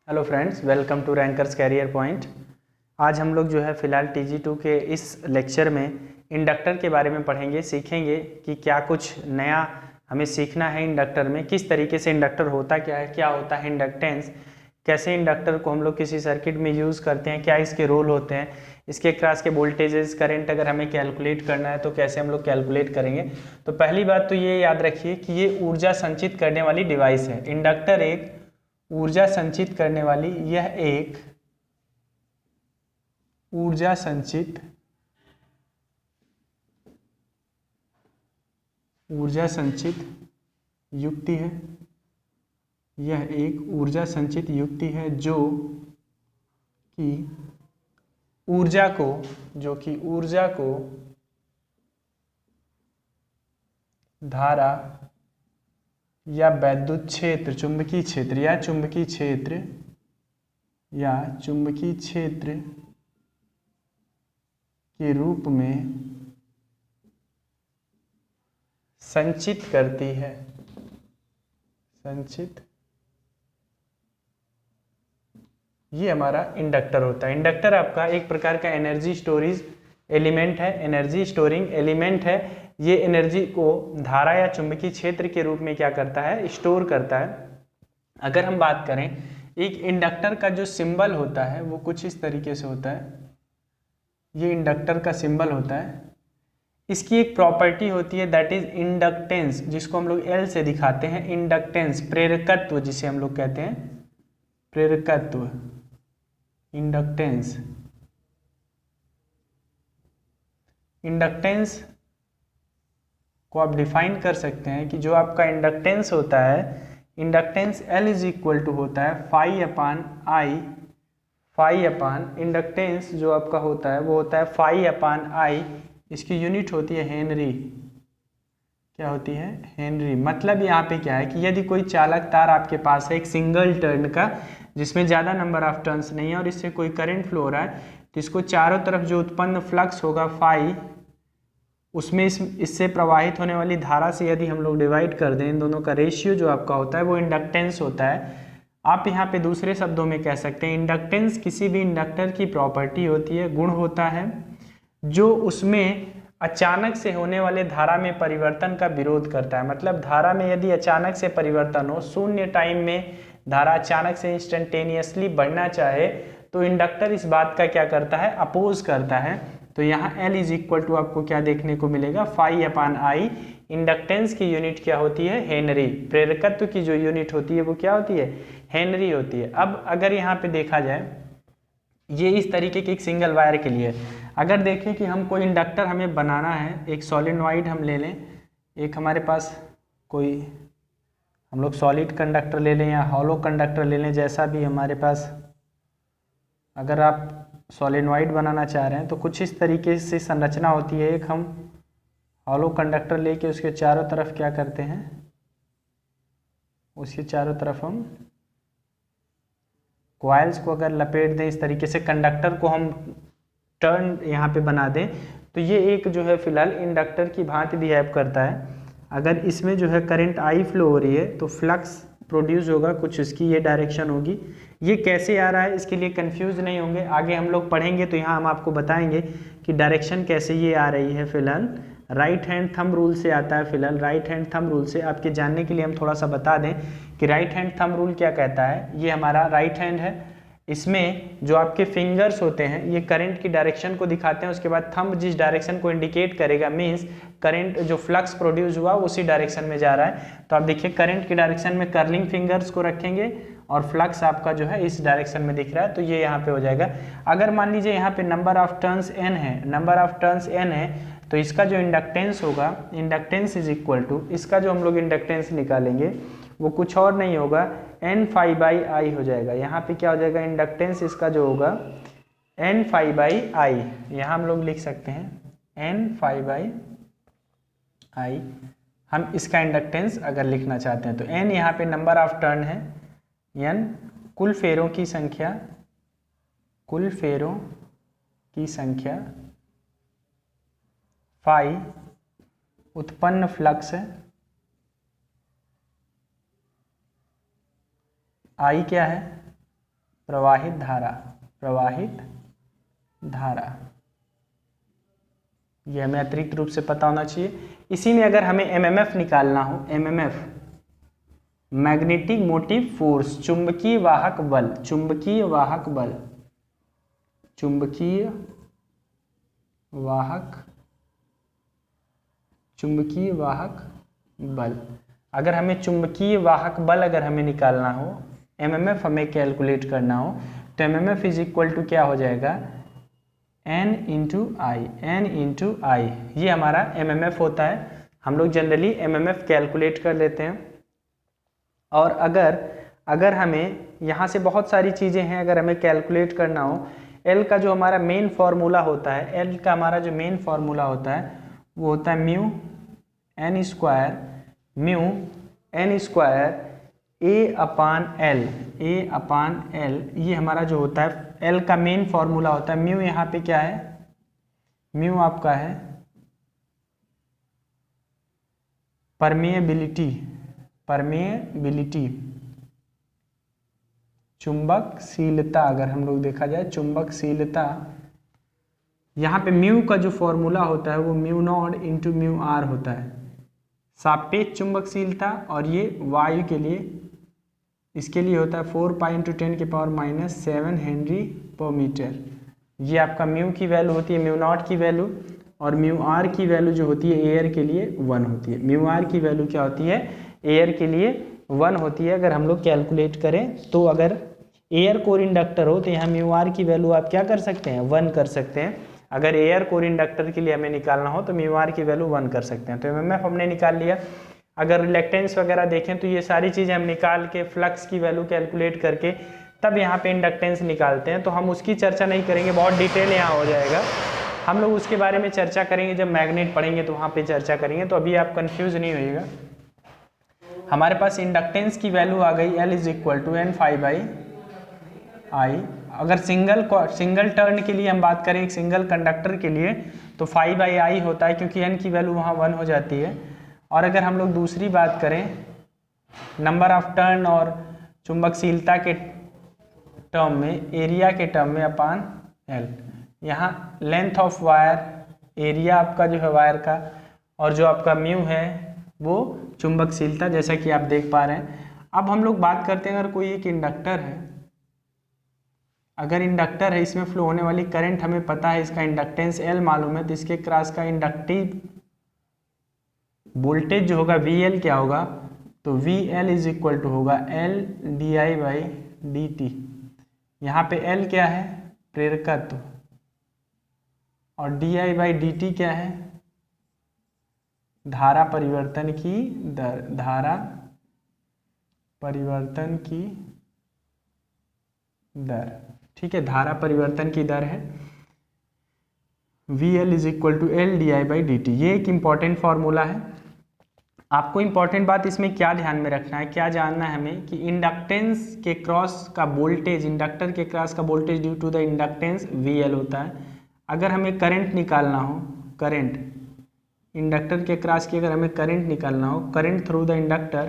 Hello friends, welcome to Rankers Career Point. आज हम लोग जो है फ़िलहाल TG2 के इस लेक्चर में इंडक्टर के बारे में पढ़ेंगे, सीखेंगे कि क्या कुछ नया हमें सीखना है इंडक्टर में, किस तरीके से इंडक्टर होता क्या है, क्या होता है इंडक्टेंस, कैसे इंडक्टर को हम लोग किसी सर्किट में यूज़ करते हैं, क्या इसके रोल होते हैं, इसके क्रॉस के वोल्टेजेस करंट अगर हमें कैलकुलेट करना है तो कैसे हम लोग कैलकुलेट करेंगे। तो पहली बात तो ये याद रखिए कि ये ऊर्जा संचित करने वाली डिवाइस है। इंडक्टर एक ऊर्जा संचित करने वाली, यह एक ऊर्जा संचित युक्ति है। यह एक ऊर्जा संचित युक्ति है जो कि ऊर्जा को धारा या वैद्युत क्षेत्र, चुंबकीय क्षेत्र के रूप में संचित करती है। ये हमारा इंडक्टर होता है। इंडक्टर आपका एक प्रकार का एनर्जी स्टोरिंग एलिमेंट है। ये एनर्जी को धारा या चुंबकीय क्षेत्र के रूप में क्या करता है, स्टोर करता है। अगर हम बात करें, एक इंडक्टर का जो सिंबल होता है वो कुछ इस तरीके से होता है। ये इंडक्टर का सिंबल होता है। इसकी एक प्रॉपर्टी होती है, दैट इज इंडक्टेंस, जिसको हम लोग L से दिखाते हैं। इंडक्टेंस, प्रेरकत्व जिसे हम लोग कहते हैं, प्रेरकत्व, इंडक्टेंस को आप डिफाइन कर सकते हैं कि जो आपका इंडक्टेंस होता है, inductance L is equal to होता है फाई अपान इंडक्टेंस जो आपका होता है वो होता है फाई अपान आई। इसकी यूनिट होती है हेनरी। क्या होती है? हेनरी। मतलब यहाँ पे क्या है कि यदि कोई चालक तार आपके पास है एक सिंगल टर्न का, जिसमें ज़्यादा नंबर ऑफ टर्न्स नहीं है, और इससे कोई करंट फ्लो हो रहा है, तो इसको चारों तरफ जो उत्पन्न फ्लक्स होगा फाई, उसमें इससे प्रवाहित होने वाली धारा से यदि हम लोग डिवाइड कर दें, इन दोनों का रेशियो जो आपका होता है वो इंडक्टेंस होता है। आप यहाँ पे दूसरे शब्दों में कह सकते हैं, इंडक्टेंस किसी भी इंडक्टर की प्रॉपर्टी होती है, गुण होता है, जो उसमें अचानक से होने वाले धारा में परिवर्तन का विरोध करता है। मतलब धारा में यदि अचानक से परिवर्तन हो, शून्य टाइम में धारा अचानक से इंस्टेंटेनियसली बढ़ना चाहे, तो इंडक्टर इस बात का क्या करता है, अपोज करता है। तो यहाँ L इज इक्वल टू आपको क्या देखने को मिलेगा, फाई अपान आई। इंडक्टेंस की यूनिट क्या होती है, हेनरी। प्रेरकत्व की जो यूनिट होती है वो क्या होती है, हेनरी होती है। अब अगर यहाँ पे देखा जाए, ये इस तरीके के एक सिंगल वायर के लिए, अगर देखें कि हम कोई इंडक्टर हमें बनाना है, एक सॉलिनॉइड हम ले लें, एक हमारे पास कोई हम लोग सॉलिड कंडक्टर ले लें या हॉलो कंडक्टर ले लें, जैसा भी हमारे पास, अगर आप सॉलिनॉइड बनाना चाह रहे हैं तो कुछ इस तरीके से संरचना होती है। एक हम हॉलो कंडक्टर लेके उसके चारों तरफ क्या करते हैं, उसके चारों तरफ हम कॉइल्स को अगर लपेट दें इस तरीके से, कंडक्टर को हम टर्न यहाँ पे बना दें, तो ये एक जो है फिलहाल इंडक्टर की भांति बिहेव करता है। अगर इसमें जो है करंट आई फ्लो हो रही है तो फ्लक्स प्रोड्यूस होगा, कुछ इसकी ये डायरेक्शन होगी। ये कैसे आ रहा है, इसके लिए कंफ्यूज नहीं होंगे, आगे हम लोग पढ़ेंगे तो यहाँ हम आपको बताएंगे कि डायरेक्शन कैसे ये आ रही है। फिलहाल राइट हैंड थंब रूल से आता है। फिलहाल राइट हैंड थंब रूल से आपके जानने के लिए हम थोड़ा सा बता दें कि राइट हैंड थंब रूल क्या कहता है। ये हमारा राइट हैंड है, इसमें जो आपके फिंगर्स होते हैं ये करंट की डायरेक्शन को दिखाते हैं। उसके बाद थंब जिस डायरेक्शन को इंडिकेट करेगा, मींस करंट जो फ्लक्स प्रोड्यूस हुआ उसी डायरेक्शन में जा रहा है। तो आप देखिए करंट की डायरेक्शन में कर्लिंग फिंगर्स को रखेंगे और फ्लक्स आपका जो है इस डायरेक्शन में दिख रहा है, तो ये यहाँ पे हो जाएगा। अगर मान लीजिए यहाँ पे नंबर ऑफ टर्न्स n है, तो इसका जो इंडक्टेंस होगा, इंडक्टेंस इज इक्वल टू, इसका जो हम लोग इंडक्टेंस निकालेंगे वो कुछ और नहीं होगा, n फाई बाई आई हो जाएगा। यहाँ पे क्या हो जाएगा, इंडक्टेंस इसका जो होगा n फाई बाई आई, यहाँ हम लोग लिख सकते हैं n फाई बाई आई। हम इसका इंडक्टेंस अगर लिखना चाहते हैं तो n यहाँ पे नंबर ऑफ टर्न है, n कुल फेरों की संख्या, फाई उत्पन्न फ्लक्स है, आई क्या है, प्रवाहित धारा, प्रवाहित धारा, ये हमें अतिरिक्त रूप से पता होना चाहिए। इसी में अगर हमें एमएमएफ निकालना हो, एमएमएफ मैग्नेटिक मोटिव फोर्स, चुंबकीय वाहक बल, चुंबकीय वाहक बल, चुंबकीय वाहक, चुंबकीय वाहक बल, अगर हमें चुंबकीय वाहक बल अगर हमें निकालना हो, एमएमएफ हमें कैलकुलेट करना हो, तो एमएमएफ इज इक्वल टू क्या हो जाएगा, N इंटू आई, N इंटू आई, ये हमारा एमएमएफ होता है। हम लोग जनरली एमएमएफ कैलकुलेट कर लेते हैं। और अगर हमें यहाँ से बहुत सारी चीज़ें हैं, अगर हमें कैलकुलेट करना हो, L का जो हमारा मेन फार्मूला होता है, L का हमारा जो मेन फार्मूला होता है वो होता है म्यू एन स्क्वायर ए अपान एल, ये हमारा जो होता है L का मेन फार्मूला होता है। म्यू यहाँ पे क्या है, म्यू आपका है परमिएबिलिटी, चुंबकशीलता, अगर हम लोग देखा जाए चुंबकशीलता, यहाँ पे म्यू का जो फॉर्मूला होता है वो mu naught into mu r होता है, सापेक्ष चुंबकशीलता, और ये वायु के लिए, इसके लिए होता है 4 पाई इंटू 10⁻⁷ हेनरी पर मीटर। ये आपका म्यू की वैल्यू होती है, म्यू नॉट की वैल्यू, और म्यू आर की वैल्यू जो होती है एयर के लिए 1 होती है। म्यू आर की वैल्यू क्या होती है, एयर के लिए 1 होती है। अगर हम लोग कैलकुलेट करें तो अगर एयर कोर इंडक्टर हो तो यहाँ म्यू आर की वैल्यू आप क्या कर सकते हैं, 1 कर सकते हैं। अगर एयर कोर इंडक्टर के लिए हमें निकालना हो तो म्यू आर की वैल्यू 1 कर सकते हैं। तो एमएमएफ हमने निकाल लिया। अगर रिलेक्टेंस वगैरह देखें तो ये सारी चीज़ें हम निकाल के फ्लक्स की वैल्यू कैलकुलेट करके तब यहाँ पे इंडक्टेंस निकालते हैं। तो हम उसकी चर्चा नहीं करेंगे, बहुत डिटेल यहाँ हो जाएगा। हम लोग उसके बारे में चर्चा करेंगे जब मैग्नेट पढ़ेंगे तो वहाँ पे चर्चा करेंगे। तो अभी आप कंफ्यूज नहीं होइएगा। हमारे पास इंडक्टेंस की वैल्यू आ गई L is equal to N∅I। अगर सिंगल टर्न के लिए हम बात करें, एक सिंगल कंडक्टर के लिए, तो 5/I होता है क्योंकि N की वैल्यू वहाँ 1 हो जाती है। और अगर हम लोग दूसरी बात करें नंबर ऑफ टर्न और चुंबकशीलता के टर्म में, एरिया के टर्म में अपान L, यहाँ लेंथ ऑफ वायर, एरिया आपका जो है वायर का, और जो आपका म्यू है वो चुंबकशीलता, जैसा कि आप देख पा रहे हैं। अब हम लोग बात करते हैं, अगर कोई एक इंडक्टर है, अगर इंडक्टर है, इसमें फ्लो होने वाली करंट हमें पता है, इसका इंडक्टेंस L मालूम है, तो इसके क्रॉस का इंडक्टिव वोल्टेज जो होगा VL क्या होगा, तो VL इज इक्वल टू होगा L/dt। यहाँ पे L क्या है, प्रेरकत्व, और di/dt क्या है, धारा परिवर्तन की दर, धारा परिवर्तन की दर। ठीक है, धारा परिवर्तन की दर है। VL is equal to L/dt। ये एक इंपॉर्टेंट फॉर्मूला है। आपको इंपॉर्टेंट बात इसमें क्या ध्यान में रखना है, क्या जानना है हमें, कि इंडक्टेंस के क्रॉस का वोल्टेज, इंडक्टर के क्रॉस का voltage due to the inductance VL होता है। अगर हमें करंट निकालना हो, करंट इंडक्टर के क्रॉस की अगर हमें करंट निकालना हो, करंट थ्रू द इंडक्टर,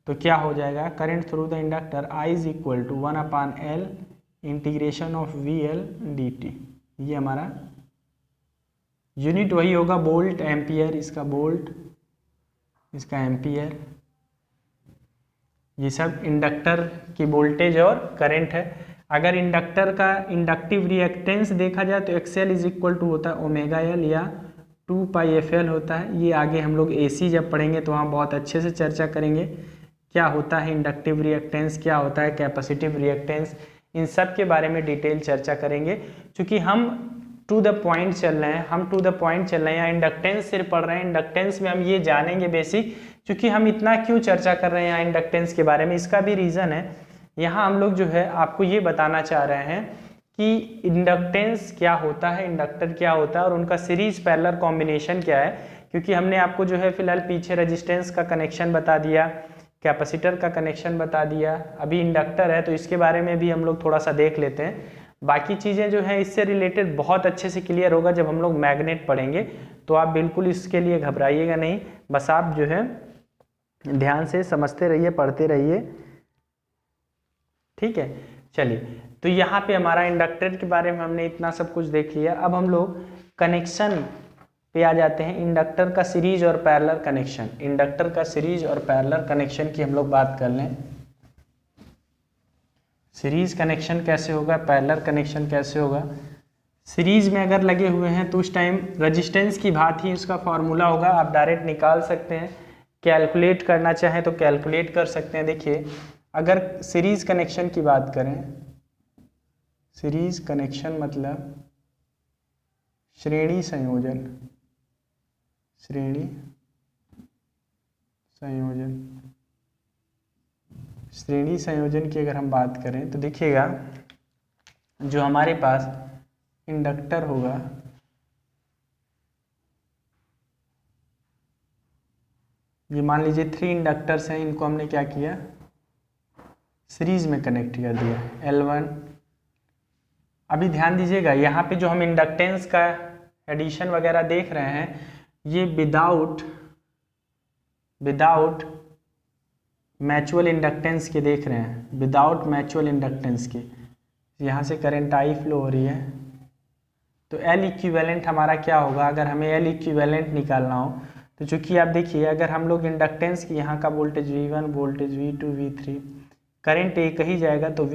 तो क्या हो जाएगा, current through the inductor I is equal to 1/L integration of VL dt। ये हमारा यूनिट वही होगा, वोल्ट एम्पियर, इसका वोल्ट, इसका एम्पियर। ये सब इंडक्टर की वोल्टेज और करंट है। अगर इंडक्टर का इंडक्टिव रिएक्टेंस देखा जाए तो XL इज इक्वल टू होता है ω/L या 2πfL होता है। ये आगे हम लोग AC जब पढ़ेंगे तो वहाँ बहुत अच्छे से चर्चा करेंगे, क्या होता है इंडक्टिव रिएक्टेंस, क्या होता है कैपेसिटिव रिएक्टेंस, इन सब के बारे में डिटेल चर्चा करेंगे। क्योंकि हम टू द पॉइंट चल रहे हैं, यहाँ इंडक्टेंस सिर्फ पढ़ रहे हैं। इंडक्टेंस में हम ये जानेंगे बेसिक, क्योंकि हम इतना क्यों चर्चा कर रहे हैं यहाँ इंडक्टेंस के बारे में, इसका भी रीज़न है। यहाँ हम लोग जो है आपको ये बताना चाह रहे हैं कि इंडक्टेंस क्या होता है, इंडक्टर क्या होता है, और उनका सीरीज पैरेलल कॉम्बिनेशन क्या है। क्योंकि हमने आपको जो है फिलहाल पीछे रेजिस्टेंस का कनेक्शन बता दिया, कैपेसिटर का कनेक्शन बता दिया, अभी इंडक्टर है तो इसके बारे में भी हम लोग थोड़ा सा देख लेते हैं। बाकी चीज़ें जो है इससे रिलेटेड बहुत अच्छे से क्लियर होगा जब हम लोग मैग्नेट पढ़ेंगे। तो आप बिल्कुल इसके लिए घबराइएगा नहीं, बस आप जो है ध्यान से समझते रहिए, पढ़ते रहिए। ठीक है, चलिए। तो यहाँ पे हमारा इंडक्टर के बारे में हमने इतना सब कुछ देख लिया। अब हम लोग कनेक्शन पे आ जाते हैं, इंडक्टर का सीरीज और पैरेलल कनेक्शन। इंडक्टर का सीरीज और पैरेलल कनेक्शन की हम लोग बात कर लें। सीरीज कनेक्शन कैसे होगा, पैरेलल कनेक्शन कैसे होगा। सीरीज में अगर लगे हुए हैं तो उस टाइम रेजिस्टेंस की बात ही उसका फॉर्मूला होगा, आप डायरेक्ट निकाल सकते हैं। कैलकुलेट करना चाहें तो कैलकुलेट कर सकते हैं। देखिए अगर सीरीज कनेक्शन की बात करें, सीरीज कनेक्शन मतलब श्रेणी संयोजन, श्रेणी संयोजन, श्रेणी संयोजन की अगर हम बात करें तो देखिएगा जो हमारे पास इंडक्टर होगा, ये मान लीजिए 3 इंडक्टर्स हैं, इनको हमने क्या किया, सीरीज में कनेक्ट कर दिया L1। अभी ध्यान दीजिएगा यहाँ पे जो हम इंडक्टेंस का एडिशन वगैरह देख रहे हैं ये विदाउट म्यूचुअल इंडक्टेंस के देख रहे हैं, विदाउट म्यूचुअल इंडक्टेंस के। यहाँ से करंट आई फ्लो हो रही है, तो L इक्विवेलेंट हमारा क्या होगा, अगर हमें L इक्विवेलेंट निकालना हो तो चूंकि आप देखिए अगर हम लोग इंडक्टेंस की यहाँ का voltage V1, voltage V2, V3, current एक ही जाएगा, तो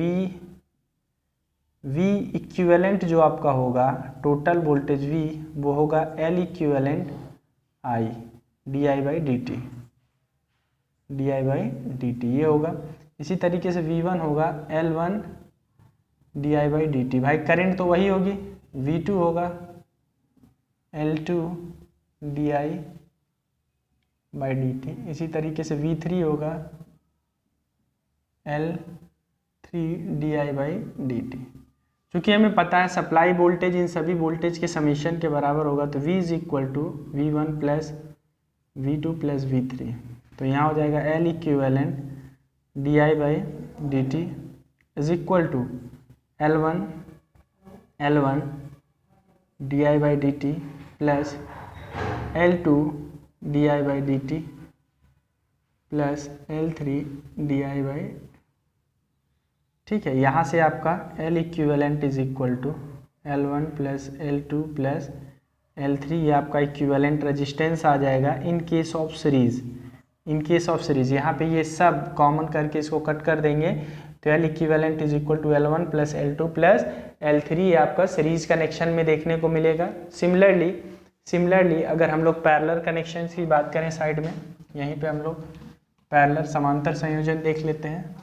V इक्विवेलेंट जो आपका होगा टोटल वोल्टेज V वो होगा L इक्विवेलेंट I di/dt, ये होगा। इसी तरीके से V1 होगा L1 di/dt, भाई करंट तो वही होगी, V2 होगा L2 di/dt, इसी तरीके से V3 होगा L3 di/dt। क्योंकि हमें पता है सप्लाई वोल्टेज इन सभी वोल्टेज के समीशन के बराबर होगा, तो V is equal to V1 plus V2 plus V3, तो यहाँ हो जाएगा L equivalent di/dt is equal to L1 di/dt plus L2 di/dt plus L3 di/, ठीक है। यहाँ से आपका L equivalent is equal to L1 plus L2 plus L3, ये आपका इक्विवेलेंट रेजिस्टेंस आ जाएगा in case of series. In case of series यहाँ पे ये सब कॉमन करके इसको कट कर देंगे, तो L equivalent is equal to L1 plus L2 plus L3, ये आपका सीरीज कनेक्शन में देखने को मिलेगा। सिमिलरली अगर हम लोग पैरेलल कनेक्शन की बात करें साइड में, यहीं पे हम लोग पैरेलल समांतर संयोजन देख लेते हैं।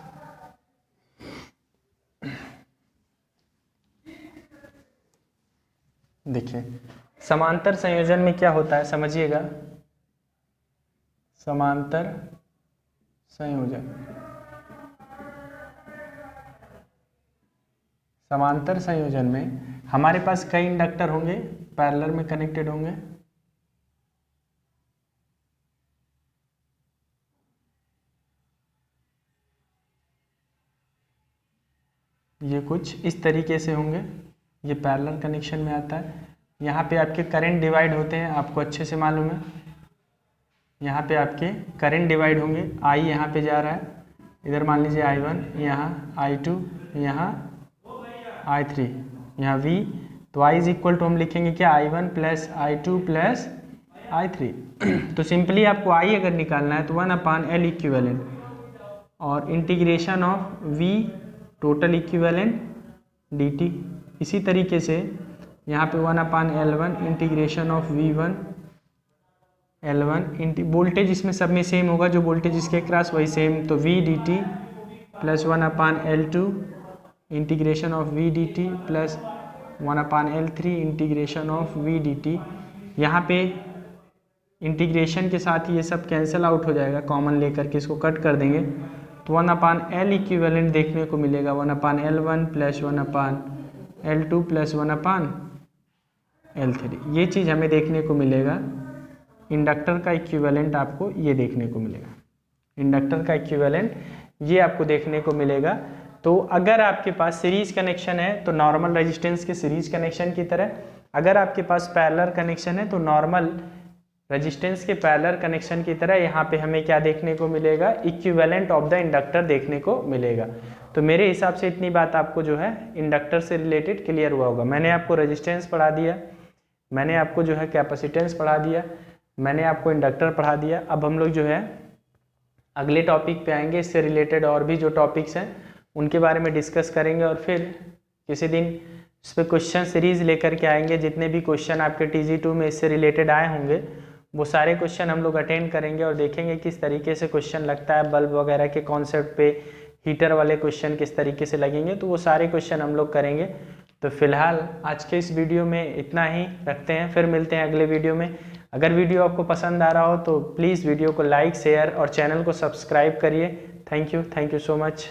देखिए समांतर संयोजन में क्या होता है समझिएगा। समांतर संयोजन, समांतर संयोजन में हमारे पास कई इंडक्टर होंगे, पैरेलल में कनेक्टेड होंगे। ये कुछ इस तरीके से होंगे, ये पैरेलल कनेक्शन में आता है। यहाँ पे आपके करंट डिवाइड होते हैं, आपको अच्छे से मालूम है। यहाँ पे आपके करंट डिवाइड होंगे, I यहाँ पे जा रहा है, इधर मान लीजिए I1, यहाँ I2, यहाँ I3, यहाँ V, तो I इज इक्वल टू हम लिखेंगे क्या, I1 plus I2 plus I3। तो सिंपली आपको I अगर निकालना है तो 1/L इक्विवेलेंट और integration of V total equivalent dt। इसी तरीके से यहाँ पे 1/L1 integration of V1 L1 voltage इसमें सब में सेम होगा, जो वोल्टेज इसके क्रॉस वही सेम, तो V dt plus 1/L2 integration of V dt plus 1/L3 integration of V dt। यहाँ पे इंटीग्रेशन के साथ ये सब कैंसिल आउट हो जाएगा, कॉमन लेकर के इसको कट कर देंगे, तो 1/L इक्विवेलेंट देखने को मिलेगा 1/L1 plus 1/L2 plus 1/L3। ये चीज़ हमें देखने को मिलेगा। इंडक्टर का इक्विवेलेंट आपको ये देखने को मिलेगा, इंडक्टर का इक्विवेलेंट ये आपको देखने को मिलेगा। तो अगर आपके पास सीरीज कनेक्शन है तो नॉर्मल रेजिस्टेंस के सीरीज कनेक्शन की तरह, अगर आपके पास पैरेलल कनेक्शन है तो नॉर्मल रेजिस्टेंस के पैरेलल कनेक्शन की तरह यहाँ पे हमें क्या देखने को मिलेगा, इक्विवेलेंट ऑफ द इंडक्टर देखने को मिलेगा। तो मेरे हिसाब से इतनी बात आपको जो है इंडक्टर से रिलेटेड क्लियर हुआ होगा। मैंने आपको रेजिस्टेंस पढ़ा दिया, मैंने आपको जो है कैपेसिटेंस पढ़ा दिया, मैंने आपको इंडक्टर पढ़ा दिया। अब हम लोग जो है अगले टॉपिक पे आएंगे, इससे रिलेटेड और भी जो टॉपिक्स हैं उनके बारे में डिस्कस करेंगे, और फिर किसी दिन इस पर क्वेश्चन सीरीज लेकर के आएंगे। जितने भी क्वेश्चन आपके TG2 में इससे रिलेटेड आए होंगे वो सारे क्वेश्चन हम लोग अटेंड करेंगे और देखेंगे किस तरीके से क्वेश्चन लगता है, बल्ब वगैरह के कॉन्सेप्ट पे, हीटर वाले क्वेश्चन किस तरीके से लगेंगे, तो वो सारे क्वेश्चन हम लोग करेंगे। तो फिलहाल आज के इस वीडियो में इतना ही रखते हैं, फिर मिलते हैं अगले वीडियो में। अगर वीडियो आपको पसंद आ रहा हो तो प्लीज़ वीडियो को लाइक, शेयर और चैनल को सब्सक्राइब करिए। Thank you so much.